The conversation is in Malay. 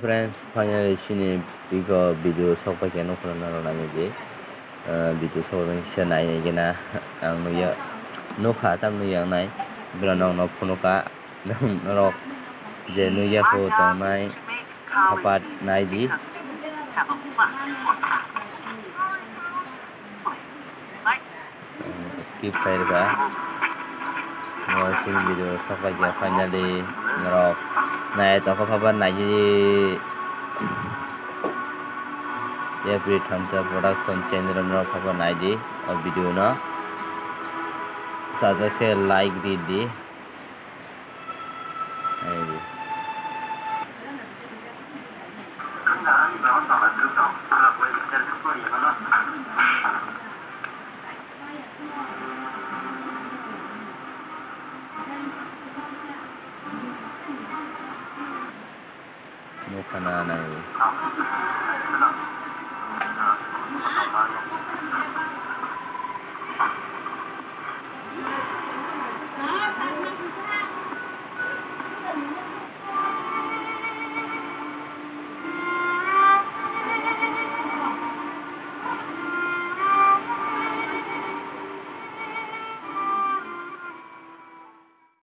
friends, finally sini video sok pakai no kono na nami di video sok bang kisa nai nai gina ang nuya no kha tam nuya nai beranong no phono ka rok je nuya ko tong nai hapat nai di skip fair ka no sini video sok pakai finally rok nai to ko hapat nai di every Thamsa production channel no khaba nai di video no saja ke like di ai di no kana nai